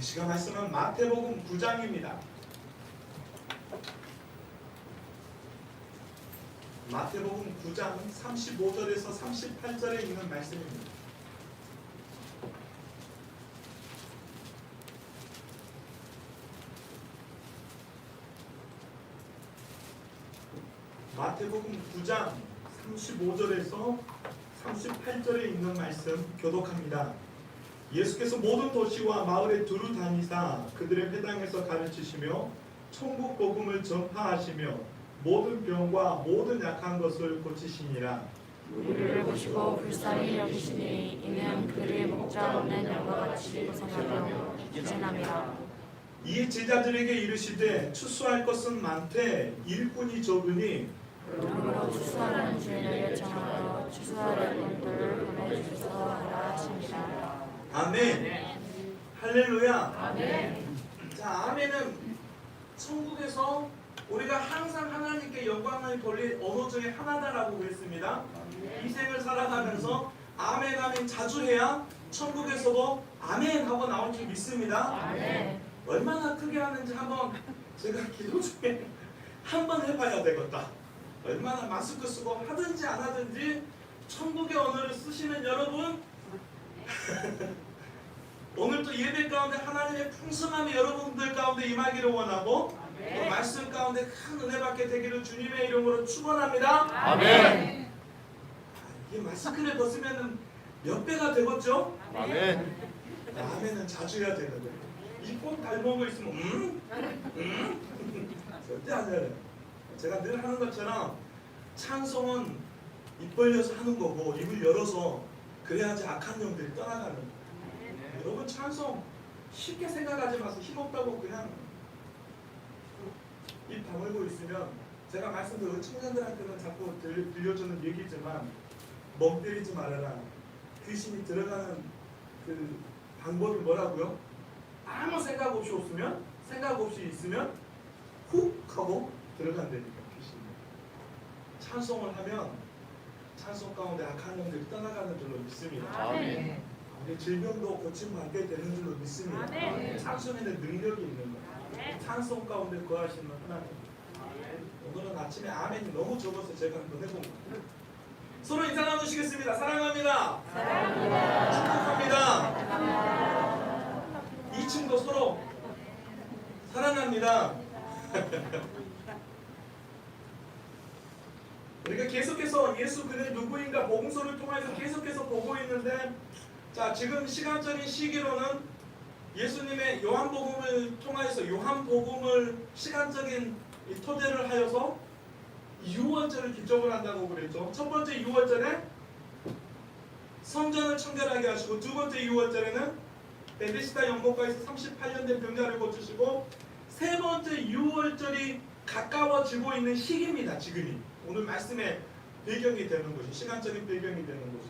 시간 말씀은 마태복음 9장입니다. 마태복음 9장 35절에서 38절에 있는 말씀입니다. 마태복음 9장 35절에서 38절에 있는 말씀 교독합니다. 예수께서 모든 도시와 마을에 두루 다니사 그들의 회당에서 가르치시며 천국 복음을 전파하시며 모든 병과 모든 약한 것을 고치시니라. 우리를 보시고 불쌍히 여기시니 이는 그들의 목자 없는 양과 같이 고생하며 기진함이라. 이에 제자들에게 이르시되 추수할 것은 많되 일꾼이 적으니 그러므로 추수하는 주인을 요청하여 추수할 분들을 보내주소서 하라 하시니라. 아멘. 할렐루야. 아멘. 자, 아멘은 천국에서 우리가 항상 하나님께 영광을 돌릴 언어 중에 하나다라고 그랬습니다. 이 생을 살아가면서 아멘 아멘 자주 해야 천국에서도 아멘 하고 나올 줄 믿습니다. 아멘. 얼마나 크게 하는지 한번 제가 기도 중에 한번 해봐야 되겠다. 얼마나 마스크 쓰고 하든지 안 하든지 천국의 언어를 쓰시는 여러분 오늘도 예배 가운데 하나님의 풍성함이 여러분들 가운데 임하기를 원하고 또 말씀 가운데 큰 은혜 받게 되기를 주님의 이름으로 축원합니다. 아멘. 이 마스크를 벗으면 몇 배가 되겠죠? 아멘. 아멘은 자주 해야 되거든. 이 꼭 닮은 거 있으면 절대 안 해요. 제가 늘 하는 것처럼 찬송은 입 벌려서 하는 거고 입을 열어서 그래야지 악한 영들이 떠나가는 거예요. 여러분 찬송 쉽게 생각하지 마세요. 힘없다고 그냥 입 다물고 있으면 제가 말씀드린 청년들한테는 자꾸 들려주는 얘기지만 멍 때리지 말아라. 귀신이 들어가는 그 방법이 뭐라고요? 아무 생각 없이 없으면 생각 없이 있으면 훅 하고 들어간다니까 귀신이. 찬송을 하면 찬송 가운데 악한 영들이 떠나가는 줄로 믿습니다. 아멘. 질병도 고침받게 되는 줄로 믿습니다. 찬송에는 능력이 있는 거예요. 찬송 가운데 거하시는 하나님. 오늘은 아침에 아멘이 너무 적어서 제가 한번 해본 거예요. 서로 인사 나누시겠습니다. 사랑합니다. 사랑합니다. 축복합니다. 2층도 서로 사랑합니다. 우리가 계속해서 예수 그는 누구인가 복음서를 통해서 계속해서 보고 있는데 자, 지금 시간적인 시기로는 예수님의 요한복음을 통해서 요한복음을 시간적인 토대를 하여서 유월절을 기점을 한다고 그랬죠. 첫 번째 유월절에 성전을 청결하게 하시고 두 번째 유월절에는 베데시다 연못가에서 38년 된 병자를 고치시고 세 번째 유월절이 가까워지고 있는 시기입니다. 지금이 오늘 말씀의 배경이 되는 것이 시간적인 배경이 되는 것이.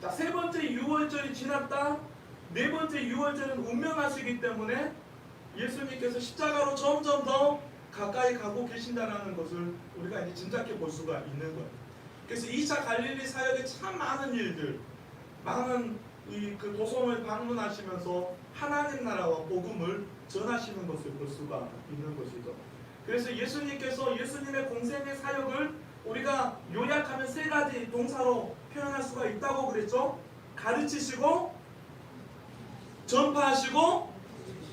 자, 세 번째 유월절이 지났다. 네 번째 유월절은 운명하시기 때문에 예수님께서 십자가로 점점 더 가까이 가고 계신다는 것을 우리가 이제 짐작해 볼 수가 있는 거예요. 그래서 2차 갈릴리 사역에 참 많은 일들, 많은 그 도성을 방문하시면서 하나님 나라와 복음을 전하시는 것을 볼 수가 있는 것이죠. 그래서 예수님께서 예수님의 공생의 사역을 우리가 요약하면 세 가지 동사로 표현할 수가 있다고 그랬죠. 가르치시고 전파하시고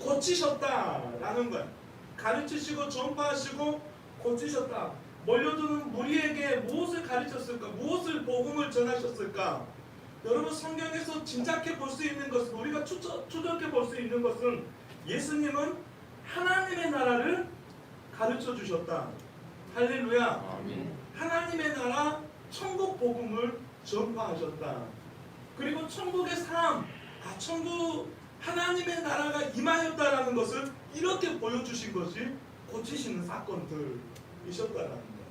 고치셨다라는 거예요. 가르치시고 전파하시고 고치셨다. 몰려드는 무리에게 무엇을 가르쳤을까? 무엇을 복음을 전하셨을까? 여러분 성경에서 짐작해 볼 수 있는 것은 우리가 추적해 볼 수 있는 것은 예수님은 하나님의 나라를 가르쳐 주셨다. 할렐루야. 아멘. 하나님의 나라 천국 복음을 전파하셨다. 그리고 천국의 삶, 천국 하나님의 나라가 임하였다라는 것을 이렇게 보여주신 것이 고치시는 사건들이셨다라는 거예요.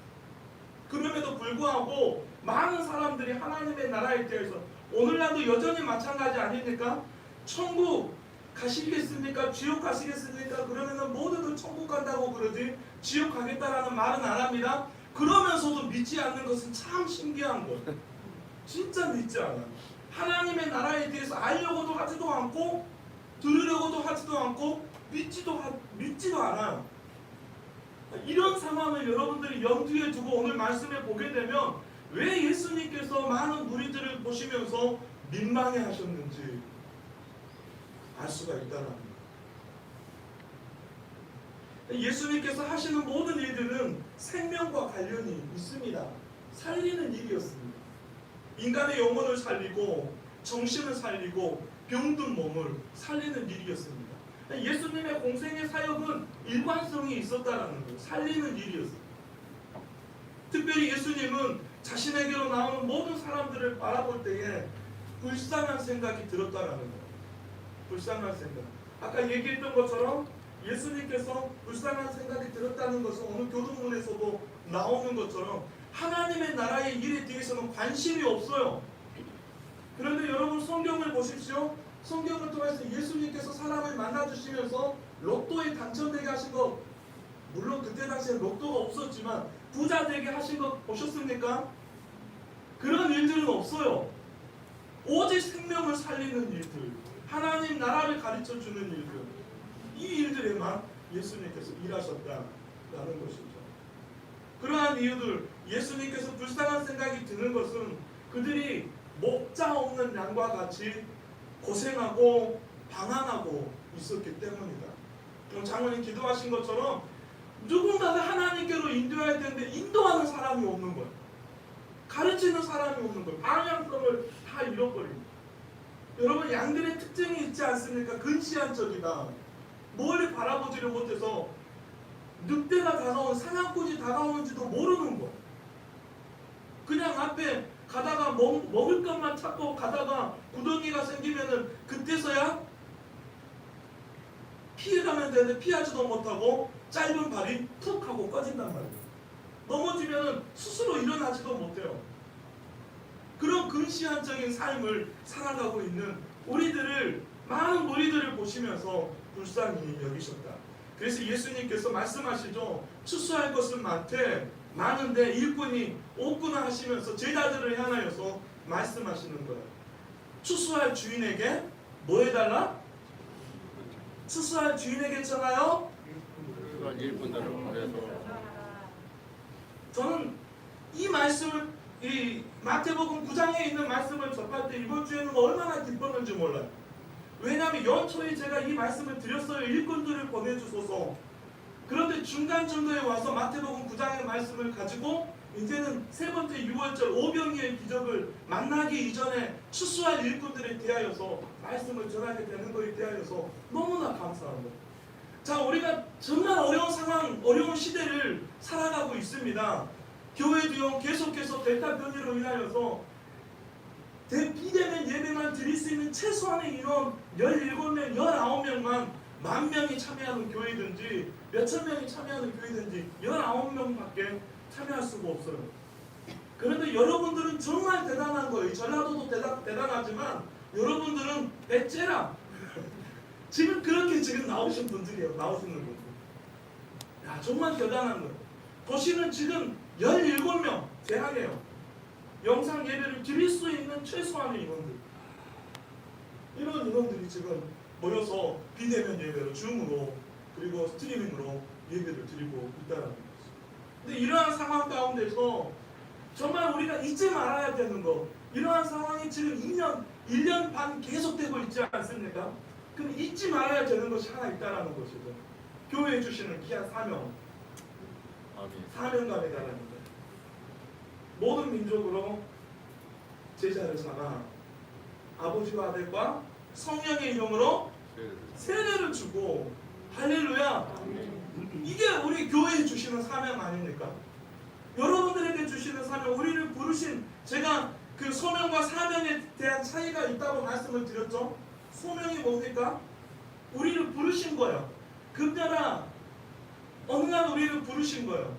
그럼에도 불구하고 많은 사람들이 하나님의 나라에 대해서 오늘날도 여전히 마찬가지 아닙니까? 천국 가시겠습니까? 지옥 가시겠습니까? 그러면은 모두들 천국 간다고 그러지 지옥 가겠다라는 말은 안 합니다. 그러면서도 믿지 않는 것은 참 신기한 거예요. 진짜 믿지 않아요. 하나님의 나라에 대해서 알려고도 하지도 않고 들으려고도 하지도 않고 믿지도 않아요. 이런 상황을 여러분들이 염두에 두고 오늘 말씀을 보게 되면 왜 예수님께서 많은 무리들을 보시면서 민망해 하셨는지 알 수가 있다는 거예요. 예수님께서 하시는 모든 일들은 생명과 관련이 있습니다. 살리는 일이었습니다. 인간의 영혼을 살리고 정신을 살리고 병든 몸을 살리는 일이었습니다. 예수님의 공생의 사역은 일관성이 있었다는 거예요. 살리는 일이었어요. 특별히 예수님은 자신에게로 나오는 모든 사람들을 바라볼 때에 불쌍한 생각이 들었다는 거예요. 불쌍한 생각. 아까 얘기했던 것처럼 예수님께서 불쌍한 생각이 들었다는 것은 오늘 교도문에서도 나오는 것처럼 하나님의 나라의 일에 대해서는 관심이 없어요. 그런데 여러분 성경을 보십시오. 성경을 통해서 예수님께서 사람을 만나주시면서 로또에 당첨되게 하신 것, 물론 그때 당시에 로또가 없었지만 부자 되게 하신 것 보셨습니까? 그런 일들은 없어요. 오직 생명을 살리는 일들, 하나님 나라를 가르쳐주는 일들, 이 일들에만 예수님께서 일하셨다라는 것이죠. 그러한 이유들, 예수님께서 불쌍한 생각이 드는 것은 그들이 목자 없는 양과 같이 고생하고 방황하고 있었기 때문이다. 장로님 기도하신 것처럼 누군가가 하나님께로 인도해야 되는데 인도하는 사람이 없는 거예요. 가르치는 사람이 없는 거예요. 방향성을 다 잃어버립니다. 여러분 양들의 특징이 있지 않습니까? 근시안적이다. 뭘 바라보지를 못해서 늑대가 다가온 사냥꾼이 다가오는지도 모르는 거예요. 그냥 앞에 가다가 먹을 것만 찾고 가다가 구덩이가 생기면은 그때서야 피해가면 되는데 피하지도 못하고 짧은 발이 푹 하고 꺼진단 말이에요. 넘어지면은 스스로 일어나지도 못해요. 그런 근시안적인 삶을 살아가고 있는 많은 무리들을 보시면서 불쌍히 여기셨다. 그래서 예수님께서 말씀하시죠. 추수할 것은 많은데 일꾼이 없구나 하시면서 제자들을 향하여서 말씀하시는 거예요. 추수할 주인에게 뭐 해달라? 추수할 주인에게 전하여 일꾼들을 보내서. 저는 이 말씀을 이 마태복음 9장에 있는 말씀을 접할 때 이번 주에는 얼마나 기뻤는지 몰라요. 왜냐하면 연초에 제가 이 말씀을 드렸어요. 일꾼들을 보내주소서. 그런데 중간정도에 와서 마태복음 9장의 말씀을 가지고 이제는 세 번째 6월절 오병이의 기적을 만나기 이전에 추수할 일꾼들에 대하여서 말씀을 전하게 되는 것에 대하여서 너무나 감사합니다. 자, 우리가 정말 어려운 상황, 어려운 시대를 살아가고 있습니다. 교회도요 계속해서 델타 변이로 인하여서 비대면 예배만 드릴 수 있는 최소한의 인원 17명, 19명만 10,000명이 참여하는 교회든지 몇천 명이 참여하는 교회든지 19명밖에 참여할 수가 없어요. 그런데 여러분들은 정말 대단한 거예요. 전라도도 대단하지만 여러분들은 배째라 지금 그렇게 나오신 분들이에요. 나오시는 분들. 야, 정말 대단한 거예요. 도시는 지금 17명 제한해요. 영상 예배를 드릴 수 있는 최소한의 인원들. 이런 인원들이 지금 모여서 비대면 예배로 줌으로 그리고 스트리밍으로 예배를 드리고 있다는 거죠. 근데 이러한 상황 가운데서 정말 우리가 잊지 말아야 되는 거, 이러한 상황이 지금 1년 반 계속되고 있지 않습니까? 그럼 잊지 말아야 되는 것이 하나 있다는 것이죠. 교회에 주시는 귀한 사명감이라는 거예요. 모든 민족으로 제자를 삼아 아버지와 아들과 성령의 이름으로 세례를 주고, 할렐루야. 이게 우리 교회에 주시는 사명 아닙니까? 여러분들에게 주시는 사명, 우리를 부르신, 제가 그 소명과 사명에 대한 차이가 있다고 말씀을 드렸죠. 소명이 뭡니까? 우리를 부르신 거예요. 급여라 어느 날 우리를 부르신 거예요.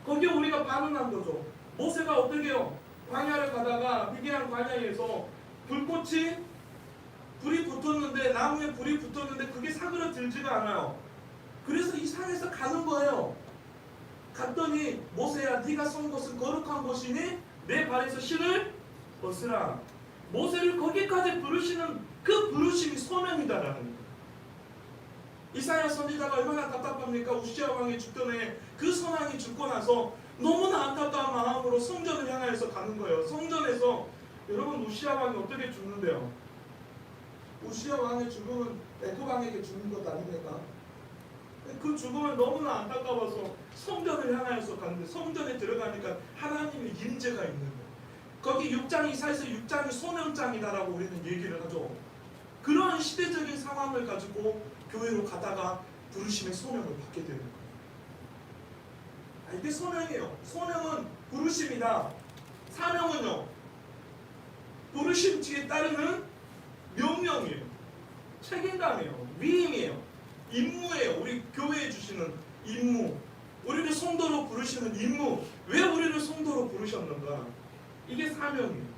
거기에 우리가 반응한 거죠. 모세가 어떻게 해요? 광야를 가다가 미디안 광야에서 불이 붙었는데, 나무에 불이 붙었는데 그게 사그러들지가 않아요. 그래서 이 산에서 가는 거예요. 갔더니 모세야, 네가 선 곳은 거룩한 곳이니 내 발에서 실을 벗으라. 모세를 거기까지 부르시는 그 부르심이 소명이다라는 거예요. 이사야 선지자가 얼마나 답답합니까? 우시아 왕이 죽던 해에 그 선왕이 죽고 나서 너무나 안타까운 마음으로 성전을 향하여서 가는 거예요. 성전에서 여러분 우시아 왕이 어떻게 죽는데요? 우시아 왕의 죽음은 에그 왕에게 죽는 것 아닙니까? 그 죽음은 너무나 안타까워서 성전을 향하여서 가는데 성전에 들어가니까 하나님의 임재가 있는 거예요. 거기 6장 이사야서 6장이 소명장이다라고 우리는 얘기를 하죠. 그런 시대적인 상황을 가지고 교회로 가다가 부르심의 소명을 받게 되는 거예요. 이게 소명이에요. 소명은 부르심이다. 사명은요, 부르심 뒤에 따르는 명령이에요. 책임감이에요. 위임이에요. 임무예요. 우리 교회에 주시는 임무. 우리를 성도로 부르시는 임무. 왜 우리를 성도로 부르셨는가? 이게 사명이에요.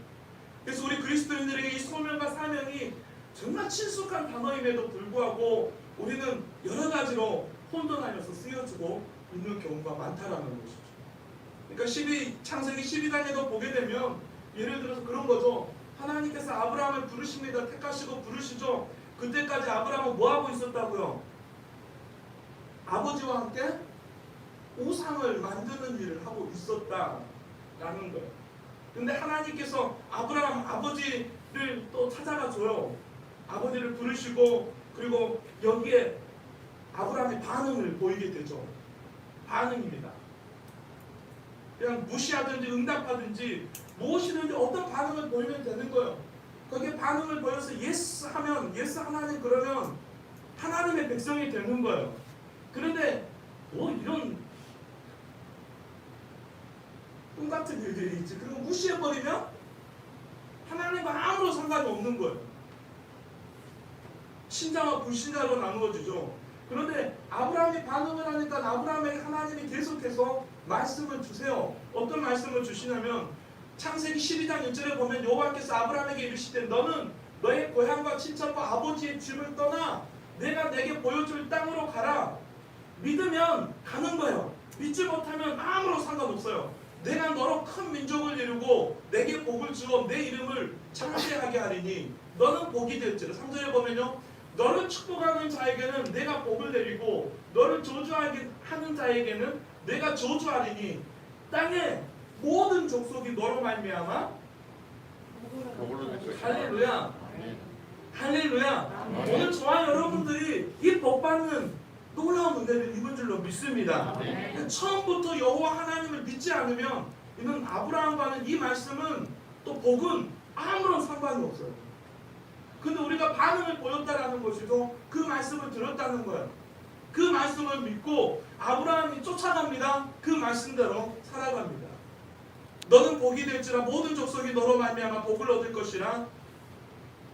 그래서 우리 그리스도인들에게 이 소명과 사명이 정말 친숙한 단어임에도 불구하고 우리는 여러 가지로 혼돈하면서 쓰여지고 있는 경우가 많다라는 것이죠. 그러니까 창세기 12장에도 보게 되면 예를 들어서 그런 거죠. 하나님께서 아브라함을 부르십니다. 택하시고 부르시죠. 그때까지 아브라함은 뭐 하고 있었다고요? 아버지와 함께 우상을 만드는 일을 하고 있었다라는 거예요. 근데 하나님께서 아브라함 아버지를 또 찾아가 줘요. 아버지를 부르시고 그리고 여기에 아브라함의 반응을 보이게 되죠. 반응입니다. 그냥 무시하든지 응답하든지 무엇이든지 어떤 반응을 보이면 되는 거예요. 거기에 반응을 보여서 예스 하면 예스 하나님 그러면 하나님의 백성이 되는 거예요. 그런데 뭐 이런 똑같은 일들이 있지. 그리고 무시해버리면 하나님과 아무런 상관이 없는 거예요. 신자와 불신자로 나누어지죠. 그런데 아브라함이 반응을 하니까 아브라함에게 하나님이 계속해서 말씀을 주세요. 어떤 말씀을 주시냐면 창세기 12장 1절에 보면 여호와께서 아브라함에게 이르시되 너는 너의 고향과 친척과 아버지의 집을 떠나 내가 내게 보여줄 땅으로 가라. 믿으면 가는 거예요. 믿지 못하면 아무런 상관없어요. 내가 너로 큰 민족을 이루고 내게 복을 주어 내 이름을 창대하게 하리니 너는 복이 될지라. 3절에 보면요, 너를 축복하는 자에게는 내가 복을 내리고 너를 저주하게 하는 자에게는 내가 저주하리니 땅의 모든 족속이 너로 말미암아 할렐루야 할렐루야. 오늘 저와 여러분들이 이 복받는 놀라운 은혜를 입은 줄로 믿습니다. 처음부터 여호와 하나님을 믿지 않으면 이는 아브라함과는 이 말씀은 또 복은 아무런 상관이 없어요. 근데 우리가 반응을 보였다라는 것이죠. 그 말씀을 들었다는 거예요. 그 말씀을 믿고 아브라함이 쫓아갑니다. 그 말씀대로 살아갑니다. 너는 복이 될지라 모든 족속이 너로 말미암아 복을 얻을 것이라.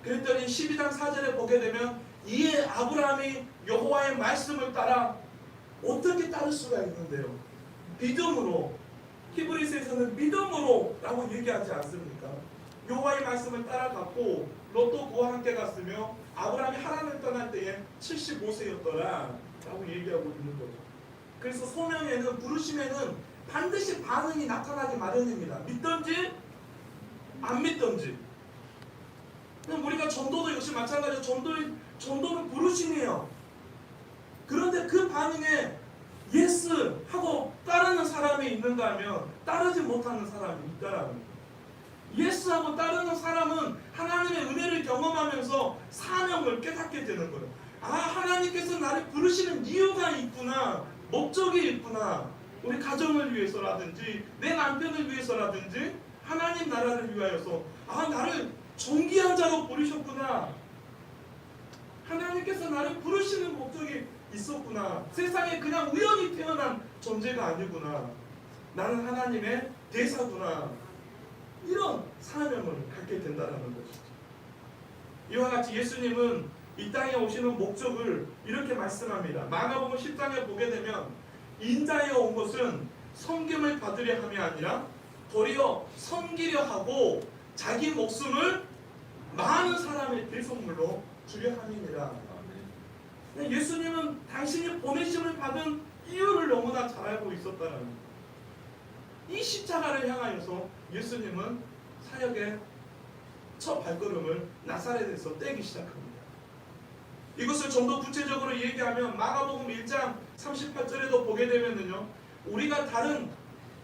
그랬더니 12장 4절에 보게 되면 이에 아브라함이 여호와의 말씀을 따라 어떻게 따를 수가 있는데요? 믿음으로. 히브리서에서는 믿음으로 라고 얘기하지 않습니까? 여호와의 말씀을 따라갔고 롯도 그와 함께 갔으며 아브라함이 하란을 떠날 때에 75세였더라 라고 얘기하고 있는 거죠. 그래서 소명에는, 부르심에는 반드시 반응이 나타나기 마련입니다. 믿든지 안 믿든지. 우리가 전도도 역시 마찬가지로 전도는 부르심이에요. 그런데 그 반응에 예스 하고 따르는 사람이 있는가 하면 따르지 못하는 사람이 있다라는 거예요. 예스 하고 따르는 사람은 하나님의 은혜를 경험하면서 사명을 깨닫게 되는 거예요. 아, 하나님께서 나를 부르시는 이유가 있구나, 목적이 있구나. 우리 가정을 위해서라든지 내 남편을 위해서라든지 하나님 나라를 위하여서 아, 나를 존귀한 자로 부르셨구나. 하나님께서 나를 부르시는 목적이 있었구나. 세상에 그냥 우연히 태어난 존재가 아니구나. 나는 하나님의 대사구나. 이런 사명을 갖게 된다는 것이죠. 이와 같이 예수님은 이 땅에 오시는 목적을 이렇게 말씀합니다. 마가복음 10장에 보게 되면 인자에 온 것은 섬김을 받으려 함이 아니라 도리어 섬기려 하고 자기 목숨을 많은 사람의 대속물로 주려 함이니라. 예수님은 당신이 보내심을 받은 이유를 너무나 잘 알고 있었다는 거예요. 이 십자가를 향하여서 예수님은 사역의 첫 발걸음을 나사렛에서 떼기 시작합니다. 이것을 좀 더 구체적으로 얘기하면 마가복음 1장 38절에도 보게 되면은요, 우리가 다른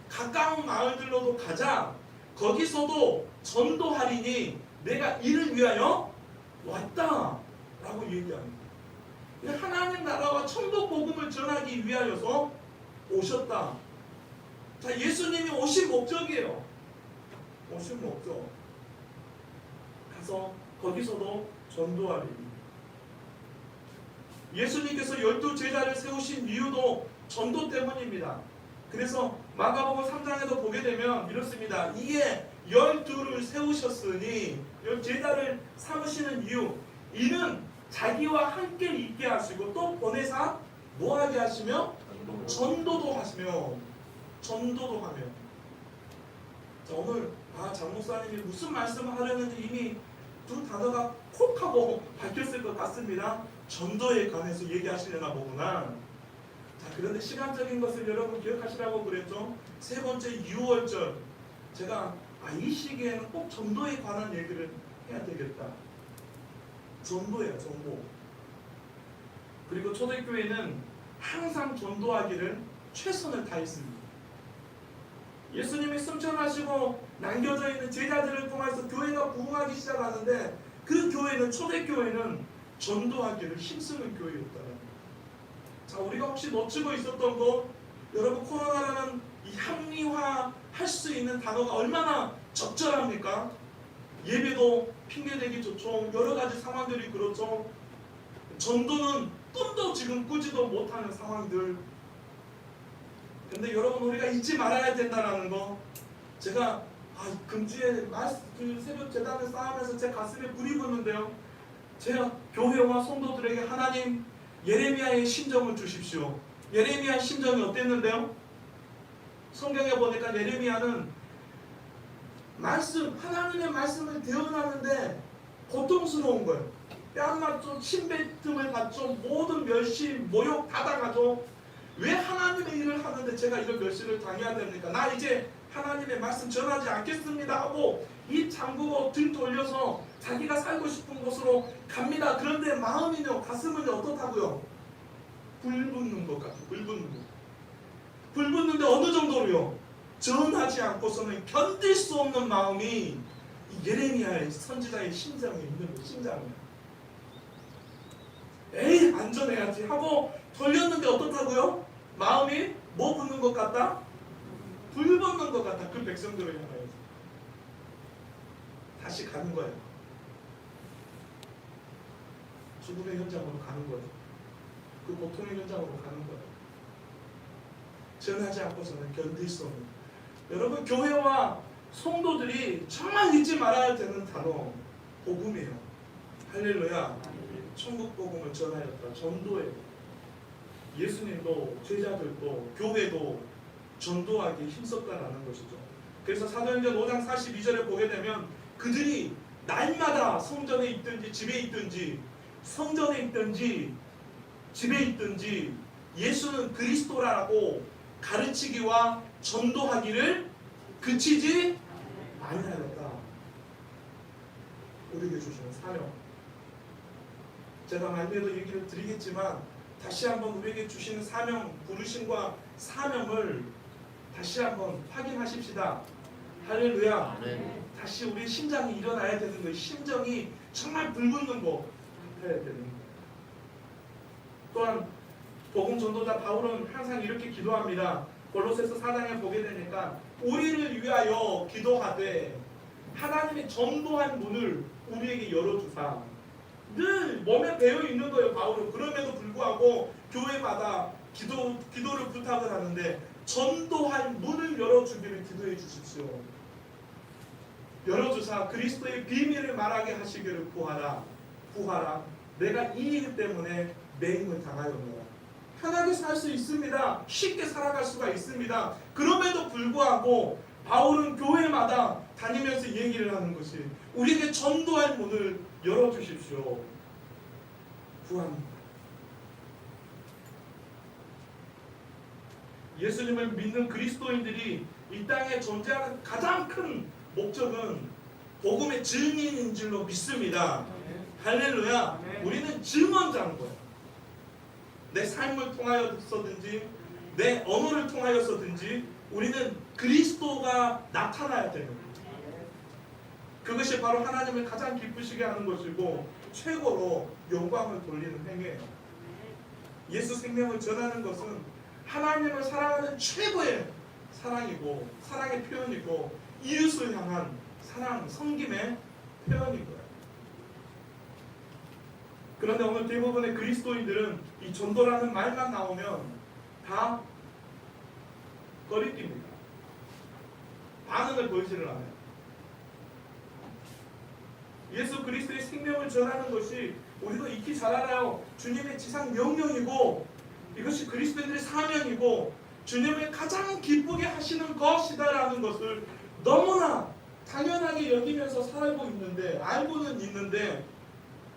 가까운 마을들로도 가자. 거기서도 전도하리니 내가 이를 위하여 왔다라고 얘기합니다. 하나님 나라와 천국 복음을 전하기 위하여서 오셨다. 자, 예수님이 오신 목적이에요. 오신 목적. 가서 거기서도 전도하리니. 예수님께서 12 제자를 세우신 이유도 전도 때문입니다. 그래서 마가복음 3장에도 보게 되면 이렇습니다. 이에 12를 세우셨으니, 제자를 삼으시는 이유, 이는 자기와 함께 있게 하시고 또 보내사 뭐하게 하시며 전도도 하시며 전도도 하며. 자, 오늘 장 목사님이 무슨 말씀을 하려는지 이미 두 단어가 콕 하고 밝혔을 것 같습니다. 전도에 관해서 얘기하시려나 보구나. 자, 그런데 시간적인 것을 여러분 기억하시라고 그랬죠. 세 번째 6월절, 제가 이 시기에는 꼭 전도에 관한 얘기를 해야 되겠다. 전도예요, 전도. 그리고 초대교회는 항상 전도하기를 최선을 다했습니다. 예수님이 승천하시고 남겨져 있는 제자들을 통해서 교회가 부흥하기 시작하는데, 그 교회는, 초대교회는 전도하기를 힘쓰는 교회였다. 자, 우리가 혹시 놓치고 있었던 것, 여러분, 코로나라는 이 합리화할 수 있는 단어가 얼마나 적절합니까? 예배도 핑계대기 좋죠. 여러 가지 상황들이 그렇죠. 전도는 꿈도 지금 꾸지도 못하는 상황들. 근데 여러분, 우리가 잊지 말아야 된다는 거, 제가 금주에 새벽 재단을 쌓으면서 제 가슴에 불이 붙는데요. 제가 교회와 성도들에게 하나님 예레미야의 심정을 주십시오. 예레미야의 심정이 어땠는데요? 성경에 보니까 예레미야는 하나님의 말씀을 대언하는데 고통스러운 거예요. 뺨 맞죠, 침뱉음을 받죠, 모든 멸시, 모욕 다 당하죠. 왜 하나님의 일을 하는데 제가 이런 멸시를 당해야 됩니까? 나 이제 하나님의 말씀 전하지 않겠습니다 하고 입 잠그고 등 돌려서 자기가 살고 싶은 곳으로 갑니다. 그런데 마음이요, 가슴은요, 어떻다고요? 불 붙는 것 같아요. 불 붙는 것. 불 붙는데 어느 정도로요? 전하지 않고서는 견딜 수 없는 마음이 이 예레미야의 선지자의 심장에 있는 거예요. 심장에. 에이, 안전해야지 하고 돌렸는데 어떻다고요? 마음이 뭐 붙는 것 같다? 불 붙는 것 같다. 그 백성들을 향하여서 다시 가는 거예요. 죽음의 현장으로 가는 거예요. 그 고통의 현장으로 가는 거예요. 전하지 않고서는 견딜 수 없는. 여러분, 교회와 성도들이 정말 잊지 말아야 되는 단어, 복음이에요. 할렐루야. 천국 복음을 전하였다. 전도예요. 예수님도, 제자들도, 교회도 전도하기 힘썼다라는 것이죠. 그래서 사도행전 5장 42절에 보게 되면 그들이 날마다 성전에 있든지 집에 있든지, 성전에 있든지 집에 있든지 예수는 그리스도라고 가르치기와 전도하기를 그치지 아니하였다. 우리에게 주시는 사명. 제가 말미에도 얘기를 드리겠지만 다시 한번 우리에게 주시는 사명, 부르심과 사명을 다시 한번 확인하십시다. 할렐루야. 네. 다시 우리 심장이 일어나야 되는 거예요. 심정이 정말 불붙는 거 해야 되는 거예요. 또한 복음 전도자 바울은 항상 이렇게 기도합니다. 골로새서 4장에 보게 되니까 우리를 위하여 기도하되 하나님의 전도한 문을 우리에게 열어주사. 늘 몸에 배어 있는 거예요, 바울은. 그럼에도 불구하고 교회마다 기도를 부탁을 하는데 전도할 문을 열어주기를 기도해 주십시오. 열어주사 그리스도의 비밀을 말하게 하시기를 구하라. 내가 이 일 때문에 매임을 당하였노라. 편하게 살 수 있습니다. 쉽게 살아갈 수가 있습니다. 그럼에도 불구하고 바울은 교회마다 다니면서 얘기를 하는 것이 우리에게 전도할 문을 열어주십시오. 구합니다. 예수님을 믿는 그리스도인들이 이 땅에 존재하는 가장 큰 목적은 복음의 증인인 줄로 믿습니다. 할렐루야. 우리는 증언자인 거예요. 내 삶을 통하여서든지 내 언어를 통하여서든지 우리는 그리스도가 나타나야 되는 거예요. 그것이 바로 하나님을 가장 기쁘시게 하는 것이고 최고로 영광을 돌리는 행위예요. 예수 생명을 전하는 것은 하나님을 사랑하는 최고의 사랑이고 사랑의 표현이고 이웃을 향한 사랑, 섬김의 표현인 거예요. 그런데 오늘 대부분의 그리스도인들은 이 전도라는 말만 나오면 다 꺼리낍니다. 반응을 보이지를 않아요. 예수 그리스도의 생명을 전하는 것이 우리도 익히 잘 알아요. 주님의 지상 명령이고 이것이 그리스도인들의 사명이고 주님을 가장 기쁘게 하시는 것이다라는 것을 너무나 당연하게 여기면서 살고 있는데 알고는 있는데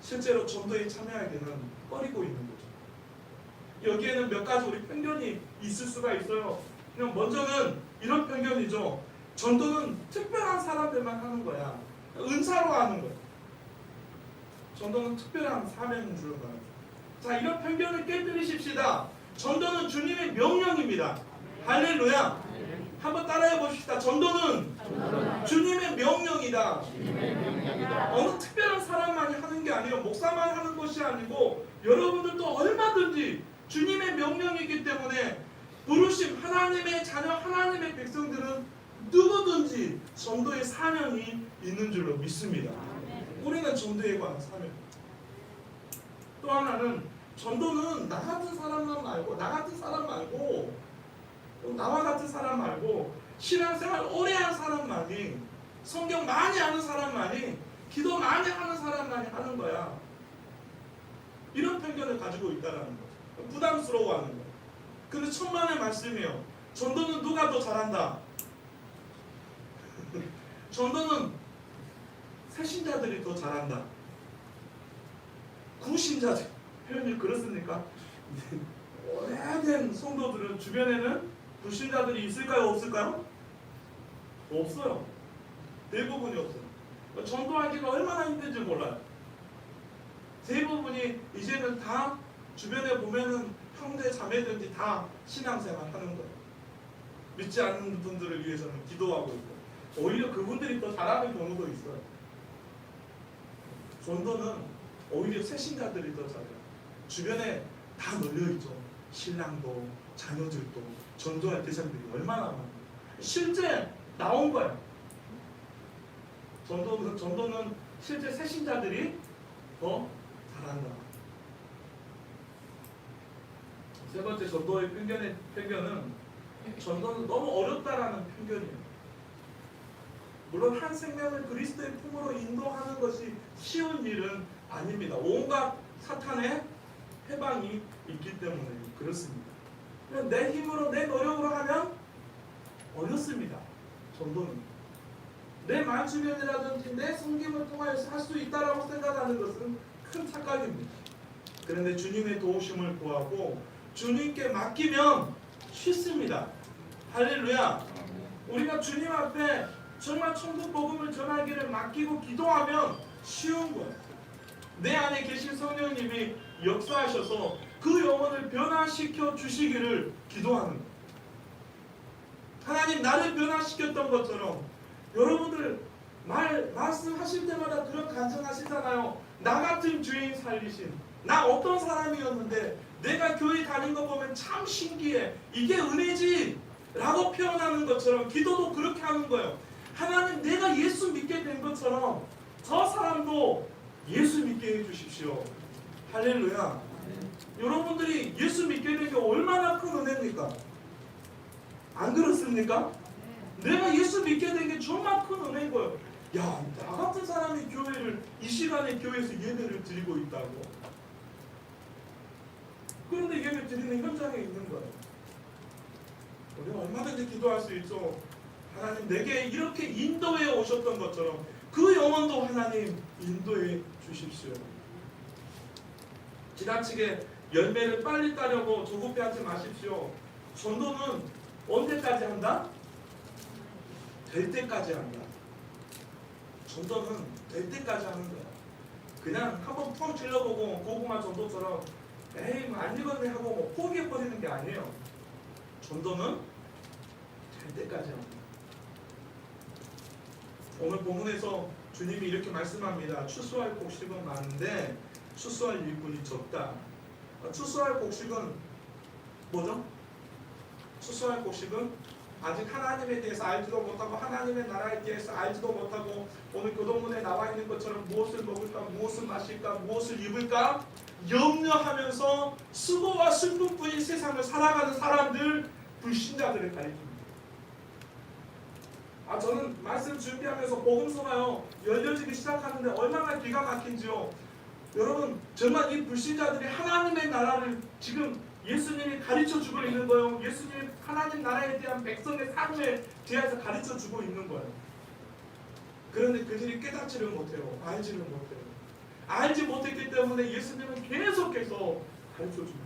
실제로 전도에 참여하기는 꺼리고 있는 거죠. 여기에는 몇 가지 우리 편견이 있을 수가 있어요. 그냥 먼저는 이런 편견이죠. 전도는 특별한 사람들만 하는 거야. 은사로 하는 거야. 전도는 특별한 사명인 줄 알아요. 자, 이런 편견을 깨뜨리십시다. 전도는 주님의 명령입니다. 할렐루야. 한번 따라해 봅시다. 전도는 주님의 명령이다. 어느 특별한 사람만이 하는 게 아니에요. 목사만 하는 것이 아니고 여러분들도 얼마든지 주님의 명령이기 때문에 부르심 하나님의 자녀 하나님의 백성들은 누구든지 전도의 사명이 있는 줄로 믿습니다. 우리는 전도에 관한 사명. 또 하나는 전도는 나 같은 사람만 말고 나와 같은 사람 말고 신앙생활 오래 한 사람만이 성경 많이 아는 사람만이 기도 많이 하는 사람만이 하는 거야. 이런 편견을 가지고 있다는 거죠. 부담스러워하는 거야. 근데 천만의 말씀이에요. 전도는 누가 더 잘한다? 전도는 새신자들이 더 잘한다. 구신자들 표현이 그렇습니까? 오래된 성도들은 주변에는 불신자들이 있을까요? 없을까요? 없어요. 대부분이 없어요. 전도하기가 얼마나 힘든지 몰라요. 대부분이 이제는 다 주변에 보면은 형제 자매든지 다 신앙생활 하는 거예요. 믿지 않는 분들을 위해서는 기도하고 있고 오히려 그분들이 더 잘하는 경우도 있어요. 전도는 오히려 새신자들이 더 잘해요. 주변에 다 널려있죠. 신랑도 자녀들도 전도할 대상들이 얼마나 많아요. 실제 나온 거예요. 전도는 실제 새신자들이 더 잘한다. 세 번째 전도의 편견은 전도는 너무 어렵다라는 편견이에요. 물론 한 생명을 그리스도의 품으로 인도하는 것이 쉬운 일은 아닙니다. 온갖 사탄의 해방이 있기 때문에 그렇습니다. 내 힘으로 내 노력으로 하면 어렵습니다. 전도는 내 만주변이라든지 내 섬김을 통하여서 할 수 있다라고 생각하는 것은 큰 착각입니다. 그런데 주님의 도우심을 구하고 주님께 맡기면 쉽습니다. 할렐루야. 우리가 주님 앞에 정말 천국 복음을 전하기를 맡기고 기도하면 쉬운 거예요. 내 안에 계신 성령님이 역사하셔서 그 영혼을 변화시켜 주시기를 기도하는 거예요. 하나님 나를 변화시켰던 것처럼 여러분들 말씀하실 때마다 그런 간증하시잖아요. 나 같은 죄인 살리신 나 어떤 사람이었는데 내가 교회 다닌 거 보면 참 신기해. 이게 은혜지 라고 표현하는 것처럼 기도도 그렇게 하는 거예요. 하나님 내가 예수 믿게 된 것처럼 저 사람도 예수 믿게 해주십시오. 할렐루야. 여러분들이 예수 믿게 된 게 얼마나 큰 은혜입니까? 안 그렇습니까? 내가 예수 믿게 된 게 정말 큰 은혜인 거예요. 야, 나 같은 사람이 교회를 이 시간에 교회에서 예배를 드리고 있다고. 그런데 예배 드리는 현장에 있는 거예요. 우리가 얼마든지 기도할 수 있죠. 하나님 내게 이렇게 인도해 오셨던 것처럼 그 영혼도 하나님 인도해 주십시오. 지나치게 열매를 빨리 따려고 조급해하지 마십시오. 전도는 언제까지 한다? 될 때까지 한다. 전도는 될 때까지 하는 거야. 그냥 한번 푹 찔러보고 고구마 전도처럼 에이 뭐 안 익었네 하고 뭐 포기해버리는 게 아니에요. 전도는 될 때까지 합니다. 오늘 본문에서 주님이 이렇게 말씀합니다. 추수할 곡식은 많은데 추수할 일꾼이 적다. 추수할 곡식은 뭐죠? 추수할 곡식은 아직 하나님에 대해서 알지도 못하고 하나님의 나라에 대해서 알지도 못하고 오늘 교동문에 나와 있는 것처럼 무엇을 먹을까, 무엇을 마실까, 무엇을 입을까 염려하면서 수고와 슬픔뿐인 세상을 살아가는 사람들, 불신자들을 가리킵니다. 저는 말씀 준비하면서 복음서가요 열려지기 시작하는데 얼마나 기가 막힌지요. 여러분 정말 이 불신자들이 하나님의 나라를 지금 예수님이 가르쳐주고 있는 거예요. 예수님이 하나님 나라에 대한 백성의 삶에 대해서 가르쳐주고 있는 거예요. 그런데 그들이 깨닫지를 못해요. 알지를 못해요. 알지 못했기 때문에 예수님은 계속해서 가르쳐줍니다.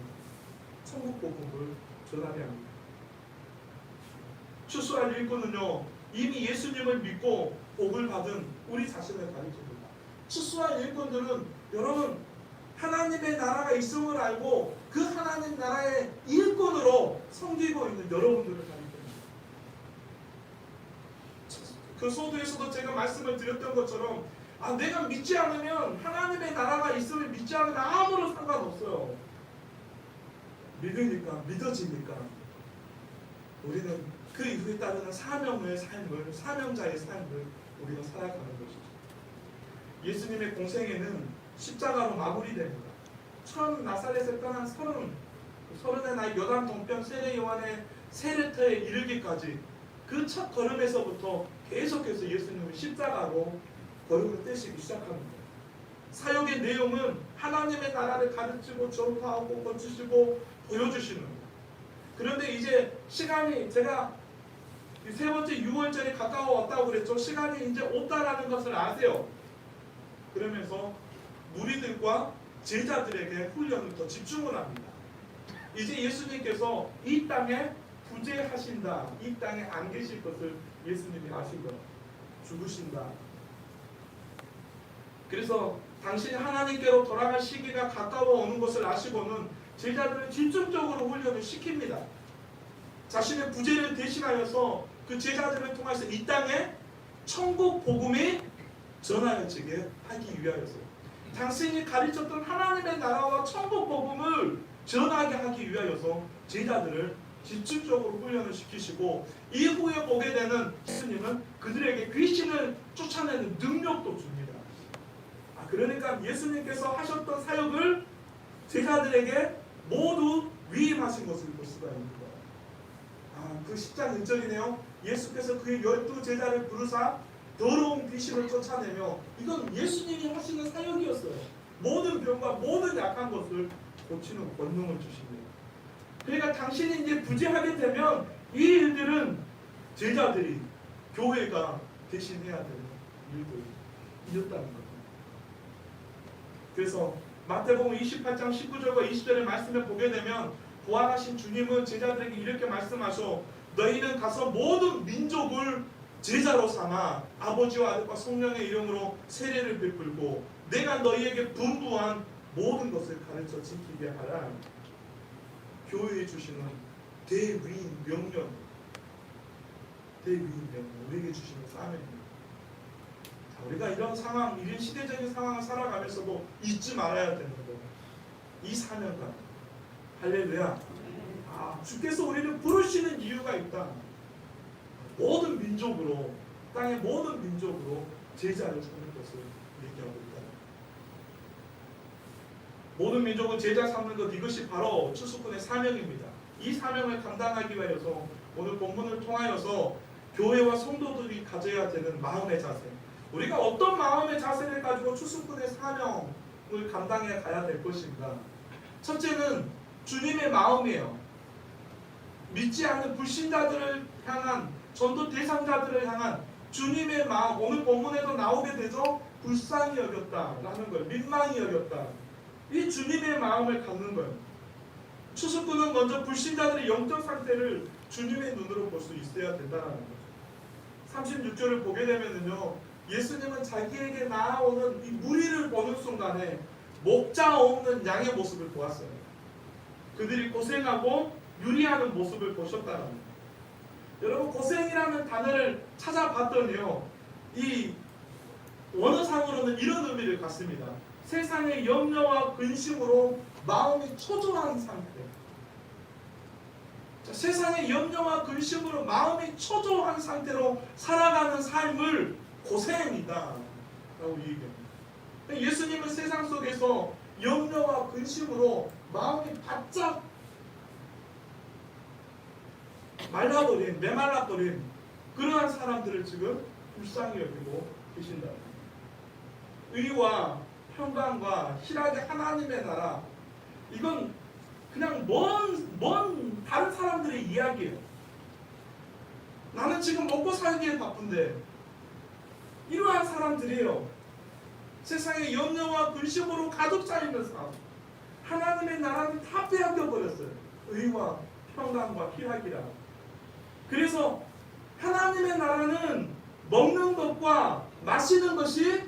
천국 복음을 전하게 합니다. 추수할 일꾼은요 이미 예수님을 믿고 복을 받은 우리 자신을 가르칩니다. 추수할 일꾼들은 여러분 하나님의 나라가 있음을 알고 그 하나님 나라의 일꾼으로 섬기고 있는 여러분들을 가리킵니다. 그 소도에서도 제가 말씀을 드렸던 것처럼 내가 믿지 않으면 하나님의 나라가 있음을 믿지 않으면 아무런 상관없어요. 믿으니까 믿어지니까 우리는 그 이후에 따르는 사명의 삶을 사명자의 삶을 우리가 살아가는 것이죠. 예수님의 공생애는 십자가로 마무리됩니다. 처음 나사렛을 떠난 서른의 나이 요단 동편 세례 요한의 세례터에 이르기까지 그 첫 걸음에서부터 계속해서 예수님은 십자가로 걸음을 떼시기 시작합니다. 사역의 내용은 하나님의 나라를 가르치고 전파하고 거치시고 보여주시는 거예요. 그런데 이제 시간이 제가 세 번째 6월절이 가까워왔다고 그랬죠. 시간이 이제 없다라는 것을 아세요. 그러면서 무리들과 제자들에게 훈련을 더 집중을 합니다. 이제 예수님께서 이 땅에 부재하신다. 이 땅에 안 계실 것을 예수님이 아신 거예요. 죽으신다. 그래서 당신이 하나님께로 돌아갈 시기가 가까워 오는 것을 아시고는 제자들을 집중적으로 훈련을 시킵니다. 자신의 부재를 대신하여서 그 제자들을 통해서 이 땅에 천국 복음이 전하여지게 하기 위하여서 당신이 가르쳤던 하나님의 나라와 천국 복음을 전하게 하기 위하여서 제자들을 집중적으로 훈련을 시키시고 이후에 보게 되는 예수님은 그들에게 귀신을 쫓아내는 능력도 줍니다. 그러니까 예수님께서 하셨던 사역을 제자들에게 모두 위임하신 것을 볼 수가 있는 거예요. 그 10장 1절이네요. 예수께서 그의 12제자를 부르사 더러운 귀신을 쫓아내며 이건 예수님이 하시는 사역이었어요. 모든 병과 모든 약한 것을 고치는 권능을 주십니다. 그러니까 당신이 이제 부재하게 되면 이 일들은 제자들이 교회가 대신해야 되는 일들이었다는 거예요. 그래서 마태복음 28장 19절과 20절의 말씀을 보게 되면 부활하신 주님은 제자들에게 이렇게 말씀하셔 너희는 가서 모든 민족을 제자로 삼아 아버지와 아들과 성령의 이름으로 세례를 베풀고 내가 너희에게 분부한 모든 것을 가르쳐 지키게 하라. 교회에 주시는 대위인 명령, 우리에게 주시는 사명입니다. 우리가 이런 상황, 이런 시대적인 상황을 살아가면서도 잊지 말아야 되는 거. 이 사명감. 할렐루야. 주께서 우리를 부르시는 이유가 있다. 모든 민족으로, 땅의 모든 민족으로 제자를 삼는 것을 얘기하고 있다. 모든 민족을 제자 삼는 것, 이것이 바로 추수꾼의 사명입니다. 이 사명을 감당하기 위해서 오늘 본문을 통하여서 교회와 성도들이 가져야 되는 마음의 자세, 우리가 어떤 마음의 자세를 가지고 추수꾼의 사명을 감당해 가야 될 것인가. 첫째는 주님의 마음이에요. 믿지 않는 불신자들을 향한, 전도 대상자들을 향한 주님의 마음, 오늘 본문에도 나오게 되죠. 불쌍히 여겼다라는 거예요. 민망히 여겼다. 이 주님의 마음을 갖는 거예요. 추수꾼은 먼저 불신자들의 영적 상태를 주님의 눈으로 볼 수 있어야 된다는 거죠. 36절을 보게 되면요, 예수님은 자기에게 나아오는 이 무리를 보는 순간에 목자 없는 양의 모습을 보았어요. 그들이 고생하고 유리하는 모습을 보셨다는 거예요. 여러분, 고생이라는 단어를 찾아봤더니요, 이 원어상으로는 이런 의미를 갖습니다. 세상의 염려와 근심으로 마음이 초조한 상태. 자, 세상의 염려와 근심으로 마음이 초조한 상태로 살아가는 삶을 고생이다 라고 얘기합니다. 예수님은 세상 속에서 염려와 근심으로 마음이 바짝 말라버린, 메말라버린 그러한 사람들을 지금 불쌍히 여기고 계신다. 의와 평강과 희락의 하나님의 나라, 이건 그냥 먼 다른 사람들의 이야기예요. 나는 지금 먹고 살기에 바쁜데 이러한 사람들이에요. 세상에 염려와 근심으로 가득 차있는 삶, 하나님의 나라는 다 빼앗겨 버렸어요. 의와 평강과 희락이라. 그래서 하나님의 나라는 먹는 것과 마시는 것이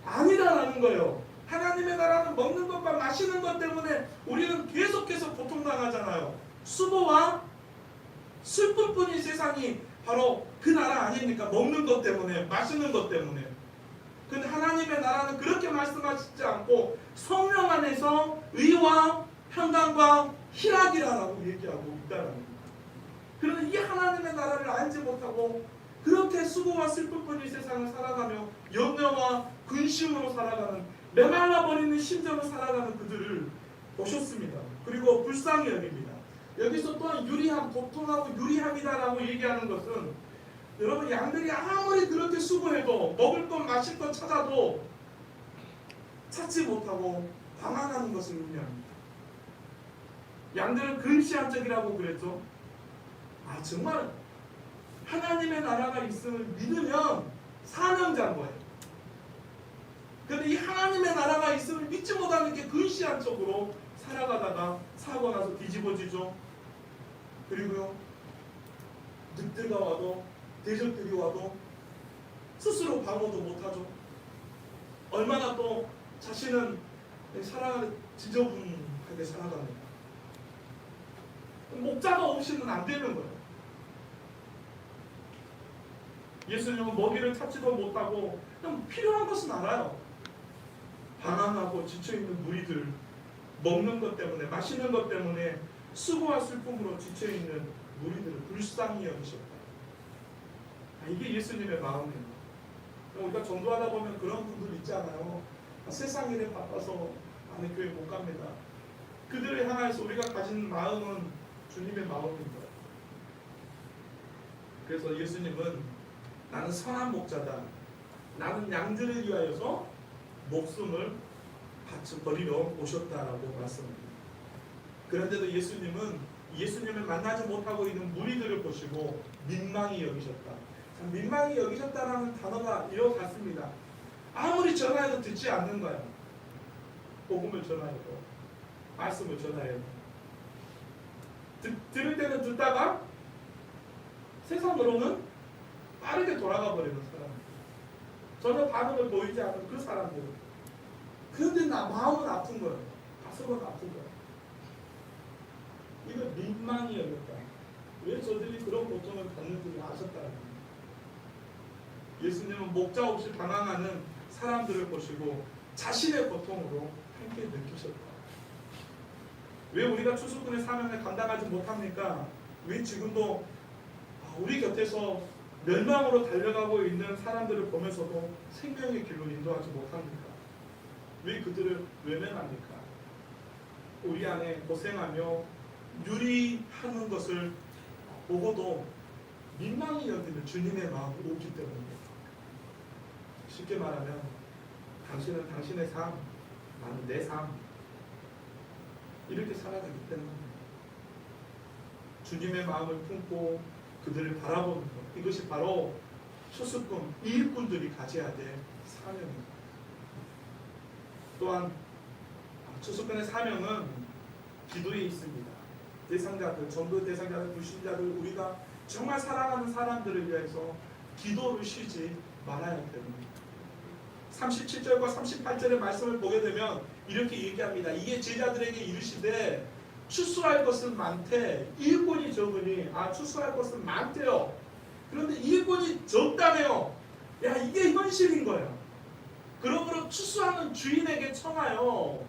아니다라는 거예요. 하나님의 나라는 먹는 것과 마시는 것 때문에 우리는 계속해서 고통당하잖아요. 수고와 슬픔뿐인 세상이 바로 그 나라 아닙니까? 먹는 것 때문에, 마시는 것 때문에. 근데 하나님의 나라는 그렇게 말씀하시지 않고 성령 안에서 의와 평강과 희락이라고 얘기하고 있다는 겁니다. 그러나 이 하나님의 나라를 알지 못하고 그렇게 수고와 슬픔뿐인 세상을 살아가며 염려와 근심으로 살아가는, 메말라버리는 심정을 살아가는 그들을 보셨습니다. 그리고 불쌍히 여깁니다. 여기서 또한 유리함, 고통하고 유리함이다라고 얘기하는 것은, 여러분, 양들이 아무리 그렇게 수고해도 먹을 것 마실 것 찾아도 찾지 못하고 방황하는 것을 의미합니다. 양들은 근시안적이라고 그랬죠. 아, 정말 하나님의 나라가 있음을 믿으면 사명자인 거예요. 그런데 이 하나님의 나라가 있음을 믿지 못하는 게 근시안적으로 살아가다가 사고 나서 뒤집어지죠. 그리고요, 늑대가 와도 대적들이 와도 스스로 방어도 못하죠. 얼마나 또 자신은 살아가는 지저분하게 살아갑니다. 목자가 없이는 안 되는 거예요. 예수님은 먹이를 찾지도 못하고 그냥 필요한 것은 알아요. 방황하고 지쳐있는 무리들, 먹는 것 때문에, 마시는 것 때문에 수고와 슬픔으로 지쳐있는 무리들을 불쌍히 여기셨다. 이게 예수님의 마음이에요. 우리가 전도하다 보면 그런 분들 있잖아요. 세상 일에 바빠서 나는 교회 못 갑니다. 그들을 향해서 우리가 가진 마음은 주님의 마음입니다. 그래서 예수님은 나는 선한 목자다, 나는 양들을 위하여서 목숨을 바쳐버리러 오셨다라고 말씀합니다. 그런데도 예수님은 예수님을 만나지 못하고 있는 무리들을 보시고 민망히 여기셨다. 민망히 여기셨다라는 단어가 이와 같습니다. 아무리 전화해도 듣지 않는 거야. 복음을 전화해도, 말씀을 전화해도 들을 때는 듣다가 세상으로는 빠르게 돌아가 버리는 사람들, 전혀 반응을 보이지 않는 그 사람들. 그런데 마음은 아픈 거예요. 가슴은 아픈 거예요. 이걸 민망히 여겼다. 왜 저들이 그런 고통을 받는지를 아셨다는 거예요. 예수님은 목자 없이 방황하는 사람들을 보시고 자신의 고통으로 함께 느끼셨다. 왜 우리가 추수꾼의 사명을 감당하지 못합니까? 왜 지금도 우리 곁에서 멸망으로 달려가고 있는 사람들을 보면서도 생명의 길로 인도하지 못합니까? 왜 그들을 외면합니까? 우리 안에 고생하며 유리하는 것을 보고도 민망히 여기는 주님의 마음이 없기 때문입니다. 쉽게 말하면 당신은 당신의 삶, 나는 내 삶, 이렇게 살아가기 때문입니다. 주님의 마음을 품고 그들을 바라보는 것, 이것이 바로 추수꾼, 일꾼들이 가져야 될 사명입니다. 또한 추수꾼의 사명은 기도에 있습니다. 대상자들, 전도 대상자들, 불신자들, 우리가 정말 사랑하는 사람들을 위해서 기도를 쉬지 말아야 됩니다. 37절과 38절의 말씀을 보게 되면 이렇게 얘기합니다. 이게 제자들에게 이르시되 추수할 것은 많되 일꾼이 적으니 추수할 것은 많대요. 그런데 일꾼이 적다네요. 야, 이게 현실인 거야. 그러므로 추수하는 주인에게 청하여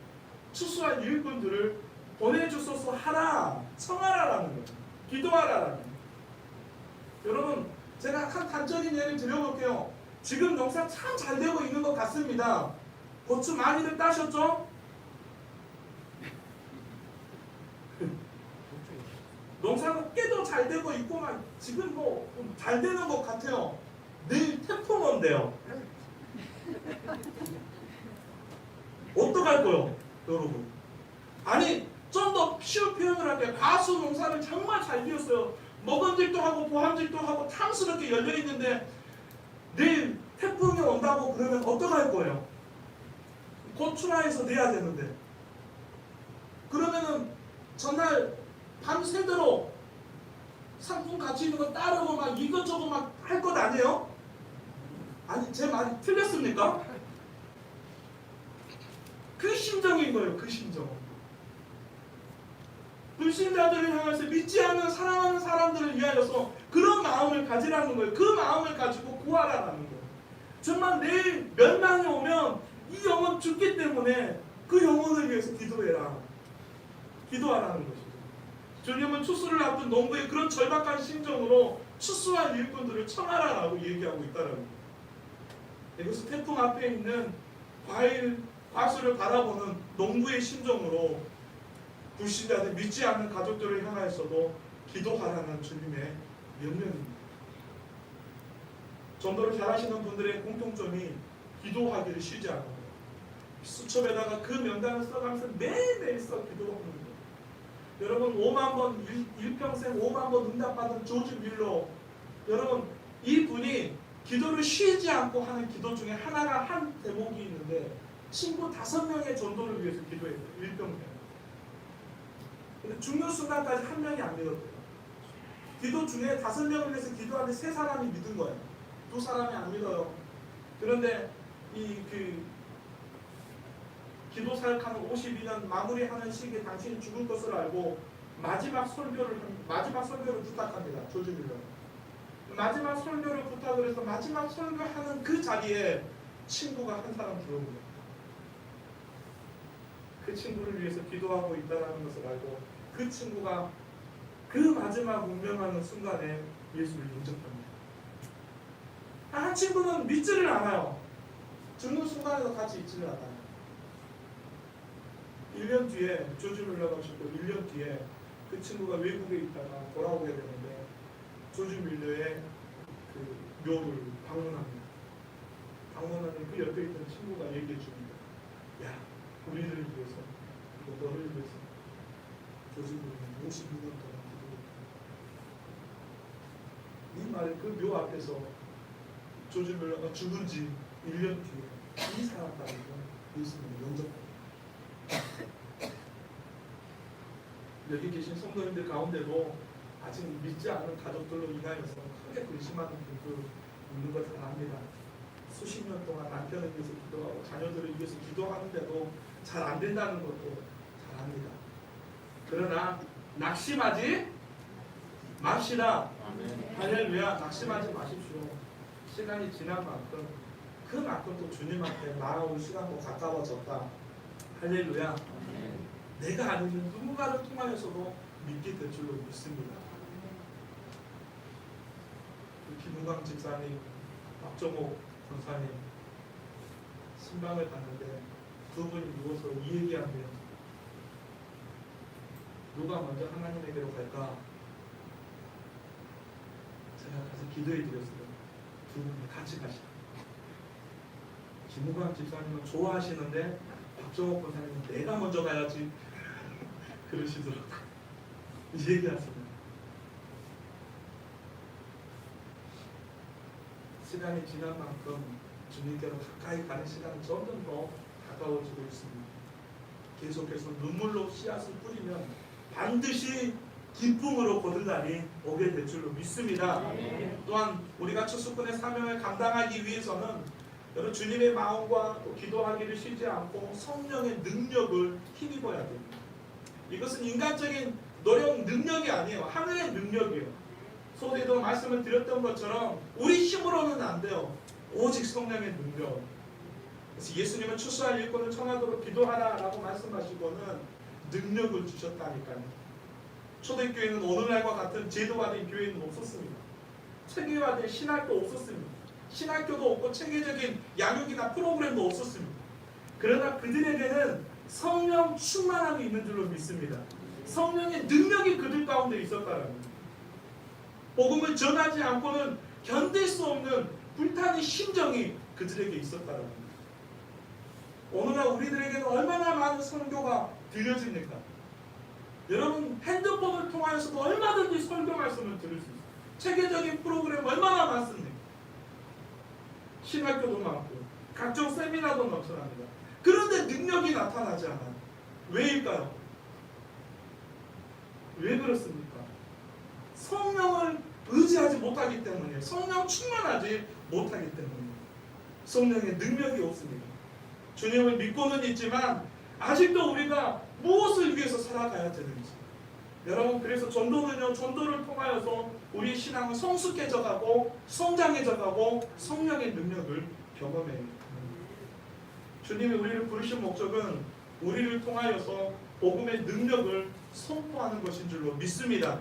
추수할 일꾼들을 보내주소서 하라, 청하라라는 거예요. 기도하라라는 거예요. 여러분, 제가 한 단적인 예를 드려볼게요. 지금 농사 참 잘 되고 있는 것 같습니다. 고추 많이들 따셨죠? 농사가 꽤도 잘 되고 있고만 지금 뭐 잘 되는 것 같아요. 내일 태풍 온대요. 어떡할 거요, 여러분? 아니, 좀 더 쉬운 표현을 할게요. 과수 농사를 정말 잘 지었어요. 먹은직도 하고 보함직도 하고 탐스럽게 열려 있는데 내일 태풍이 온다고 그러면 어떡할 거예요? 고추라에서 내야 되는데. 그러면은 전날 밤새도록 상품 가치 있는 거 따르고 막 이것저것 막 할 것 아니에요? 아니, 제 말이 틀렸습니까? 그 심정인 거예요. 그 심정. 불신자들을 향해서 믿지 않는 사랑하는 사람들을 위하여서 그런 마음을 가지라는 거예요. 그 마음을 가지고 구하라는 거예요. 정말 내일 멸망이 오면 이 영혼 죽기 때문에 그 영혼을 위해서 기도해라. 기도하라는 것이죠. 주님은 추수를 앞둔 농부의 그런 절박한 심정으로 추수할 일꾼들을 청하라라고 얘기하고 있다는 거예요. 이것은 태풍 앞에 있는 과수를 바라보는 농부의 심정으로 불신자들, 믿지 않는 가족들을 향하여서도 기도하라는 주님의 명령입니다. 전도를 잘하시는 분들의 공통점이 기도하기를 쉬지 않아요. 수첩에다가 그 명단을 써가면서 매일매일 써 기도하는 거예요. 여러분, 5만 번, 일평생 5만 번 응답받은 조지 뮬러, 여러분, 이분이 기도를 쉬지 않고 하는 기도 중에 하나가 한 대목이 있는데 친구 5명의 전도를 위해서 기도했어요. 일평생. 근데 죽는 순간까지 한 명이 안 믿었대요. 기도 중에 5명을 위해서 기도하는데 3사람이 믿은 거예요. 2사람이 안 믿어요. 그런데 기도 사역하는 52년 마무리하는 시기에 당신이 죽을 것을 알고 마지막 설교를 부탁합니다. 조지 뮬러. 마지막 설교를 부탁을 해서 마지막 설교하는 그 자리에 친구가 한 사람 들어온 거예요. 그 친구를 위해서 기도하고 있다는 것을 알고 그 친구가 그 마지막 운명하는 순간에 예수를 인정합니다. 한 친구는 믿지를 않아요. 죽는 순간에도 같이 있지를 않아요. 1년 뒤에 조지 뮬러가 죽고 1년 뒤에 그 친구가 외국에 있다가 돌아오게 되는데 조지 뮬러의 그 묘를 방문합니다. 방문하는 그 옆에 있던 친구가 얘기해 줍니다. 야, 우리를 위해서, 그리고 너를 위해서 조지 뮬러는 56년 동안 기도했다. 이 말을 그 묘 앞에서 조지 뮬러가 죽은 지 1년 뒤에 이 사람까지 예수님을 영접합니다. 여기 계신 성도님들 가운데도 아직 믿지 않은 가족들로 인하여서 크게 근심하는 분들 있는 거 잘 압니다. 수십 년 동안 남편을 위해서 기도하고 자녀들을 위해서 기도하는데도 잘 안 된다는 것도 잘 압니다. 그러나 낙심하지 맙시다. 할렐루야. 낙심하지 마십시오. 시간이 지난 만큼 그만큼 또 주님한테 나아올 시간도 가까워졌다. 할렐루야. 내가 아니면 누군가를 통하여서도 믿게 될 줄로 믿습니다. 김우광 집사님, 박정옥 권사님 신방을 갔는데 두 분이 누워서 이 얘기한대요. 누가 먼저 하나님에게로 갈까? 제가 가서 기도해 드렸어요. 두 분이 같이 가시다. 김우광 집사님은 좋아하시는데 박정옥 권사님은 내가 먼저 가야지 그러시더라고요. 이 얘기하습니다. 시간이 지난 만큼 주님께로 가까이 가는 시간은 점점 더 가까워지고 있습니다. 계속해서 눈물로 씨앗을 뿌리면 반드시 기쁨으로 거듭날이 오게 될 줄로 믿습니다. 또한 우리가 추수꾼의 사명을 감당하기 위해서는 여러분 주님의 마음과 또 기도하기를 쉬지 않고 성령의 능력을 힘입어야 됩니다. 이것은 인간적인 노력 능력이 아니에요. 하늘의 능력이에요. 소대도 말씀을 드렸던 것처럼 우리 힘으로는 안 돼요. 오직 성령의 능력. 그래서 예수님은 추수할 일꾼을 청하도록 기도하라라고 말씀하시고는 능력을 주셨다니까요. 초대교회는 오늘날과 같은 제도화된 교회는 없었습니다. 체계화된 신학도 없었습니다. 신학교도 없고 체계적인 양육이나 프로그램도 없었습니다. 그러나 그들에게는 성령 충만함이 있는 줄로 믿습니다. 성령의 능력이 그들 가운데 있었다는 겁니다. 복음을 전하지 않고는 견딜 수 없는 불타는 심정이 그들에게 있었다는 겁니다. 오늘날 우리들에게는 얼마나 많은 선교가 들려집니까? 여러분 핸드폰을 통하여서도 얼마든지 설교 말씀을 들을 수 있어요. 체계적인 프로그램 얼마나 많습니까? 신학교도 많고 각종 세미나도 넘쳐납니다. 그런데 능력이 나타나지 않아요. 왜일까요? 왜 그렇습니까? 성령을 의지하지 못하기 때문이에요. 성령 충만하지 못하기 때문이에요. 성령의 능력이 없습니다. 주님을 믿고는 있지만 아직도 우리가 무엇을 위해서 살아가야 되는지. 여러분 그래서 전도는요. 전도를 통하여서 우리 신앙은 성숙해져가고 성장해져가고 성령의 능력을 경험해요. 주님이 우리를 부르신 목적은 우리를 통하여서 복음의 능력을 선포하는 것인 줄로 믿습니다.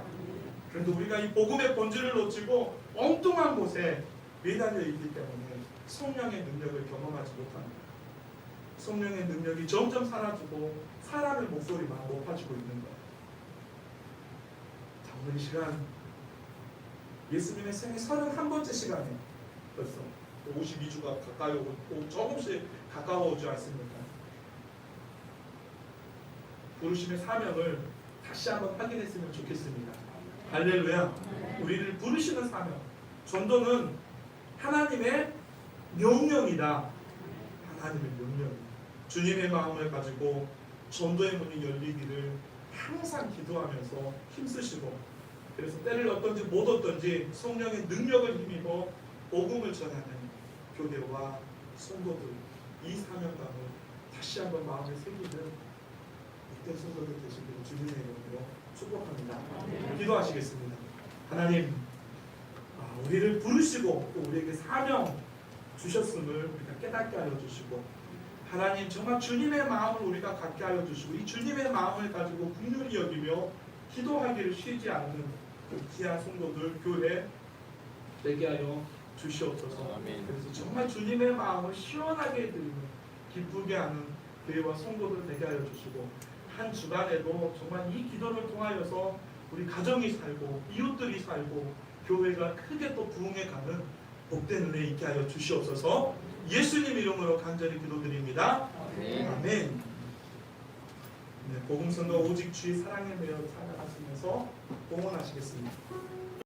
그런데 우리가 이 복음의 본질을 놓치고 엉뚱한 곳에 매달려 있기 때문에 성령의 능력을 경험하지 못합니다. 성령의 능력이 점점 사라지고 사람의 목소리만 높아지고 있는 거예요. 자, 오늘 이 시간 예수님의 생애 31번째 시간에 벌써 52주가 가까이 오고 조금씩 가까워오지 않습니까? 부르심의 사명을 다시 한번 확인했으면 좋겠습니다. 할렐루야. 우리를 부르시는 사명. 전도는 하나님의 명령이다. 하나님의 명령. 주님의 마음을 가지고 전도의 문이 열리기를 항상 기도하면서 힘쓰시고, 그래서 때를 얻든지 못 얻든지 성령의 능력을 힘입어 복음을 전하는 교회와 성도들, 이 사명감을 다시 한번 마음에 새기는 이때 성도들 되시기를 주님의 이름으로 축복합니다. 기도하시겠습니다. 하나님, 우리를 부르시고 또 우리에게 사명 주셨음을 우리가 깨닫게 하여 주시고, 하나님 정말 주님의 마음을 우리가 갖게 하여 주시고 이 주님의 마음을 가지고 긍휼히 여기며 기도하기를 쉬지 않는 그 귀한 성도들 교회 되게 하여 주시옵소서. 아멘. 그래서 정말 주님의 마음을 시원하게 해드리는 기쁘게 하는 교회와 성도들 되게 하여 주시고, 한 주간에도 정말 이 기도를 통하여서 우리 가정이 살고 이웃들이 살고 교회가 크게 또 부흥해가는 복된 은혜 있게 하여 주시옵소서. 예수님 이름으로 간절히 기도드립니다. 아멘. 네, 복음선거 오직 주의 사랑에 매여 살아가시면서 봉헌하시겠습니다.